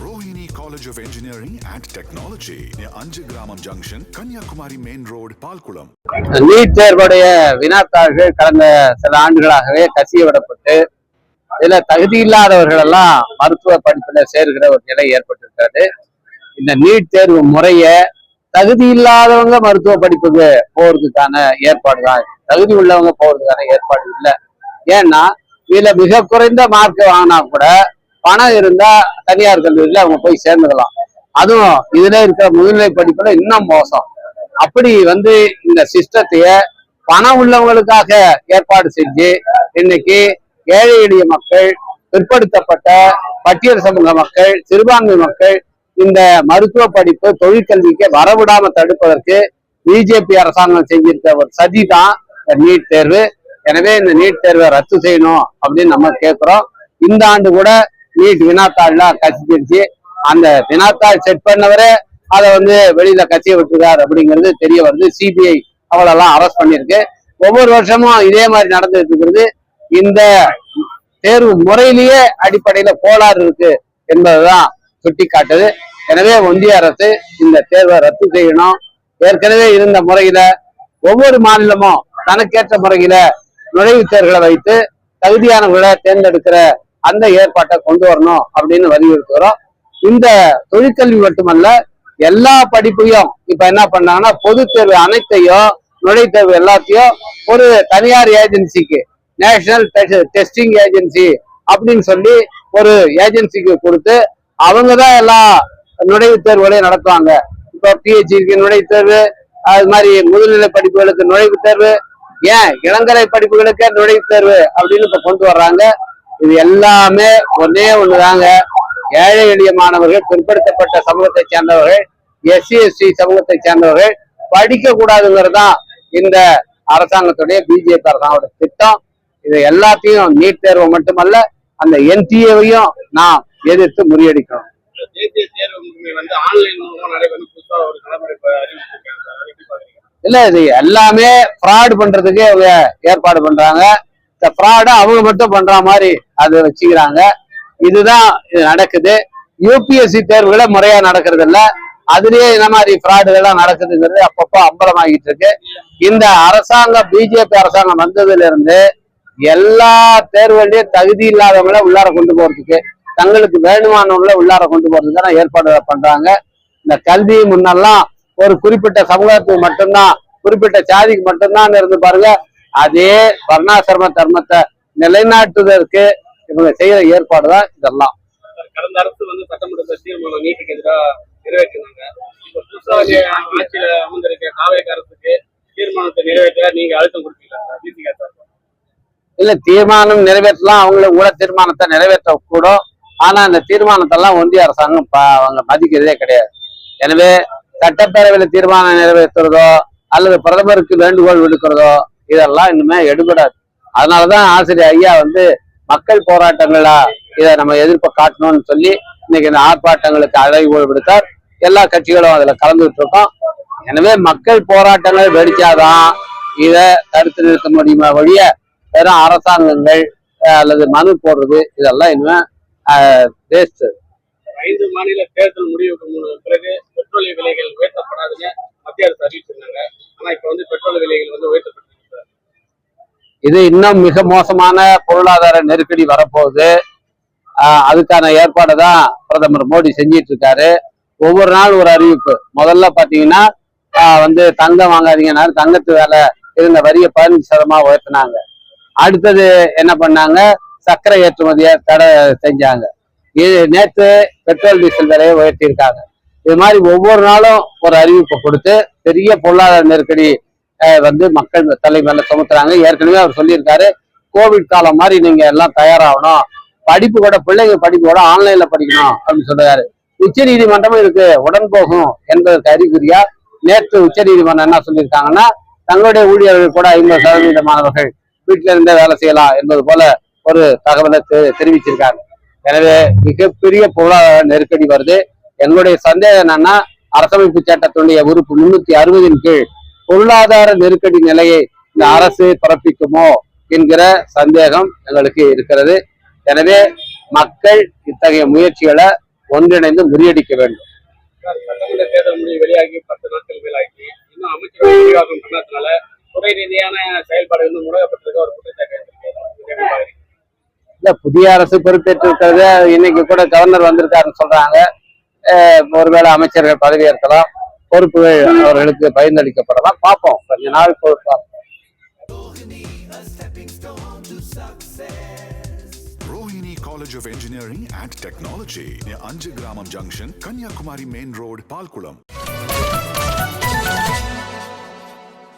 Rohini College of Engineering and Technology near Anjagramam Junction, Kanyakumari Main Road, Palkulam. NEET தேர்வுடைய வினாத்தாள்கள் கடந்த சில ஆண்டுகளாகவே கசிய விடப்பட்டு இதுல தகுதி இல்லாதவர்கள் எல்லாம் மருத்துவ படிப்புல சேர்கிற ஒரு நிலை ஏற்பட்டிருக்கிறது. இந்த நீட் தேர்வு முறைய தகுதி இல்லாதவங்க மருத்துவ படிப்புக்கு போறதுக்கான ஏற்பாடு தான், தகுதி உள்ளவங்க போறதுக்கான ஏற்பாடு இல்லை. ஏன்னா இதுல மிக குறைந்த மார்க் வாங்கினா கூட பணம் இருந்தா தனியார் கல்லூரியில அவங்க போய் சேர்ந்துக்கலாம். அதுவும் இதுல இருக்கிற முதுநிலை படிப்புல இன்னும் மோசம். அப்படி இந்த சிஸ்டத்தைய பணம் உள்ளவங்களுக்காக ஏற்பாடு செஞ்சு இன்னைக்கு ஏழை எளிய மக்கள், பிற்படுத்தப்பட்ட பட்டியல் சமூக மக்கள், சிறுபான்மை மக்கள் இந்த மருத்துவ படிப்பு தொழிற்கல்விக்கு வரவிடாம தடுப்பதற்கு பிஜேபி அரசாங்கம் செஞ்சிருக்க ஒரு சதி தான் நீட் தேர்வு. எனவே இந்த நீட் தேர்வை ரத்து செய்யணும் அப்படின்னு நம்ம கேட்கிறோம். இந்த ஆண்டு கூட நீட் வினாத்தாள்லாம் கசிச்சிருச்சு. அந்த வினாத்தாள் செட் பண்ணவரே அதை வெளியில கசிய விட்டுருக்காரு அப்படிங்கிறது தெரிய வருது. சிபிஐ அவளெல்லாம் அரெஸ்ட் பண்ணிருக்கு. ஒவ்வொரு வருஷமும் இதே மாதிரி நடந்துட்டு இருக்கிறது. இந்த தேர்வு முறையிலேயே அடிப்படையில கோளாறு இருக்கு என்பதுதான் சுட்டி காட்டுது. எனவே ஒன்றிய அரசு இந்த தேர்வை ரத்து செய்யணும். ஏற்கனவே இருந்த முறையில ஒவ்வொரு மாநிலமும் தனக்கேற்ற முறையில நுழைவுத் தேர்வுகளை வைத்து தகுதியானவர்களை தேர்ந்தெடுக்கிற அந்த ஏற்பாட்டை கொண்டு வரணும் அப்படின்னு வலியுறுத்துகிறோம். இந்த தொழிற்கல்வி மட்டுமல்ல, எல்லா படிப்பையும் இப்ப என்ன பண்ணாங்கன்னா பொது தேர்வு அனைத்தையும், நுழைவுத் தேர்வு எல்லாத்தையும் ஒரு தனியார் ஏஜென்சிக்கு, நேஷனல் டெஸ்டிங் ஏஜென்சி அப்படின்னு சொல்லி ஒரு ஏஜென்சிக்கு கொடுத்து அவங்கதான் எல்லா நுழைவுத் தேர்வுகளையும் நடத்துவாங்க. இப்போ பிஹெச்டிக்கு நுழைவுத் தேர்வு, அது மாதிரி முதுநிலை படிப்புகளுக்கு நுழைவுத் தேர்வு, ஏன் இளங்கலை படிப்புகளுக்கே நுழைவுத் தேர்வு அப்படின்னு இப்ப கொண்டு வர்றாங்க. இது எல்லாமே ஒன்னே ஒண்ணுதாங்க. ஏழை எளிய மாணவர்கள், பிற்படுத்தப்பட்ட சமூகத்தை சேர்ந்தவர்கள், எஸ்சி எஸ்டி சமூகத்தை சேர்ந்தவர்கள் படிக்க கூடாதுங்கிறது தான் இந்த அரசாங்கத்துடைய பிஜேபி அரசாங்கோட திட்டம். இது எல்லாத்தையும் நீட் தேர்வு மட்டுமல்ல, அந்த என்டிஏவையும் நாம் எதிர்த்து முறியடிக்கணும். இல்ல, இது எல்லாமே ஃப்ராட் பண்றதுக்கு அவங்க ஏற்பாடு பண்றாங்க. இந்த ஃப்ராடை அவங்க மட்டும் பண்ற மாதிரி அது வச்சுக்கிறாங்க. இதுதான் இது நடக்குது. யூபிஎஸ்சி தேர்வுகளை முறையா நடக்கிறது இல்ல, அதுலயே இந்த மாதிரி ஃப்ராடுகள்லாம் நடக்குதுங்கிறது அப்பப்போ அம்பலமாகிட்டு இருக்கு. இந்த அரசாங்கம், பிஜேபி அரசாங்கம் வந்ததுல இருந்து எல்லா தேர்வுகளையும் தகுதி இல்லாதவங்கள உள்ளார கொண்டு போறதுக்கு, தங்களுக்கு வேணுமானவங்கள உள்ளார கொண்டு போறதுக்கு ஏற்பாடு பண்றாங்க. இந்த கல்வி முன்னெல்லாம் ஒரு குறிப்பிட்ட சமூகத்துக்கு மட்டும்தான், குறிப்பிட்ட சாதிக்கு மட்டும்தான் இருந்து பாருங்க. அதே வர்ணாசிரம தர்மத்தை நிலைநாட்டுவதற்கு இவங்க செய்யற ஏற்பாடுதான் இதெல்லாம். கடந்த அரசு சட்டமன்ற தீர்மானம் நீட்டுக்கு எதிராக நிறைவேற்றினாங்க. ஆட்சியில அமர்ந்திருக்க காவேரி அரசுக்கு தீர்மானத்தை நிறைவேற்ற நீங்க அழுத்தம் கொடுத்தீங்களா? இல்ல, தீர்மானம் நிறைவேற்றலாம், அவங்களுக்கு கூட தீர்மானத்தை நிறைவேற்ற கூடும். ஆனா அந்த தீர்மானத்தை எல்லாம் ஒன்றிய அரசாங்கம் அவங்க மதிக்கிறதே கிடையாது. எனவே சட்டப்பேரவையில தீர்மானம் நிறைவேற்றுறதோ அல்லது பிரதமருக்கு வேண்டுகோள் விடுக்கிறதோ இதெல்லாம் இன்னுமே எடுபடாது. அதனாலதான் ஆசிரியர் ஐயா மக்கள் போராட்டங்களா இதை நம்ம எதிர்ப்பை காட்டணும்னு சொல்லி இன்னைக்கு இந்த ஆர்ப்பாட்டங்களுக்கு அழைகோள் விடுத்தார். எல்லா கட்சிகளும் அதுல கலந்துகிட்டு இருக்கோம். எனவே மக்கள் போராட்டங்கள் வெடிச்சாதான் இதை தடுத்து நிறுத்த முடியுமா வழிய வெறும் அரசாங்கங்கள் அல்லது மனு போடுறது இதெல்லாம் இனிமே வேஸ்ட். 5 மாநில தேர்தல் முடிவுக்கு பிறகு பெட்ரோலிய விலைகள் உயர்த்தப்படாதுன்னு மத்திய அரசு அறிவிச்சிருந்தாங்க. ஆனா இப்ப பெட்ரோல் விலைகள் உயர்த்தப்பட்டிருக்கு. இது இன்னும் மிக மோசமான பொருளாதார நெருக்கடி வரப்போகுது. அதுக்கான ஏற்பாடு தான் பிரதமர் மோடி செஞ்சிட்டு இருக்காரு. ஒவ்வொரு நாள் ஒரு அறிவிப்பு. முதல்ல பாத்தீங்கன்னா தங்கம் வாங்காதீங்கன்னா தங்கத்து வேலை இருந்த வரிய 15% உயர்த்தினாங்க. அடுத்தது என்ன பண்ணாங்க, சர்க்கரை ஏற்றுமதியை தடை செஞ்சாங்க. இது நேற்று பெட்ரோல் டீசல் விலையை உயர்த்தியிருக்காங்க. இது மாதிரி ஒவ்வொரு நாளும் ஒரு அறிவிப்பை கொடுத்து பெரிய பொருளாதார நெருக்கடி மக்கள் தலைமையில சுமத்துறாங்க. ஏற்கனவே அவர் சொல்லியிருக்காரு, கோவிட் காலம் மாதிரி நீங்க எல்லாம் தயாராகணும், படிப்பு கூட பிள்ளைங்க படிப்பு கூட ஆன்லைன்ல படிக்கணும் அப்படின்னு சொல்றாரு. உச்ச நீதிமன்றமும் இதுக்கு உடன் போகும் என்பதற்கு அறிகுறியா நேற்று உச்ச நீதிமன்றம் என்ன சொல்லியிருக்காங்கன்னா, தங்களுடைய ஊழியர்கள் கூட 50% மாணவர்கள் வீட்டில இருந்தே வேலை செய்யலாம் என்பது போல ஒரு தகவலை தெரிவிச்சிருக்காங்க. எனவே மிகப்பெரிய பொருளாதார நெருக்கடி வருது. எங்களுடைய சந்தேகம் என்னன்னா, அரசமைப்பு சட்டத்தினுடைய உறுப்பு 360 கீழ் பொருளாதார நெருக்கடி நிலையை இந்த அரசு பிறப்பிக்குமோ என்கிற சந்தேகம் எங்களுக்கு இருக்கிறது. எனவே மக்கள் இத்தகைய முயற்சிகளை ஒன்றிணைந்து முறியடிக்க வேண்டும். சட்டமன்ற தேர்தல் முடிவு வெளியாகி 10 நாட்கள் மேலாகி இன்னும் அமைச்சரவை விரிவாக்கம் பண்ணதுனால துறை ரீதியான செயல்பாடு வந்து முடக்கப்பட்டிருக்க ஒரு குற்றச்சாட்டு இருக்கு. இல்ல, புதிய அரசு பொறுப்பேற்றிருக்கிறது. இன்னைக்கு கூட கவர்னர் வந்திருக்காருன்னு சொல்றாங்க. ஒருவேளை அமைச்சர்கள் பதவியேற்கலாம், பொறுப்புகள் அவர்களுக்கு பகிர்ந்தளிக்கப்படலாம். பார்ப்போம், கொஞ்ச நாள் பொறுப்பாகும். Rohini College of Engineering and Technology near Anjagramam Junction, Kanyakumari Main Road, Palkulam.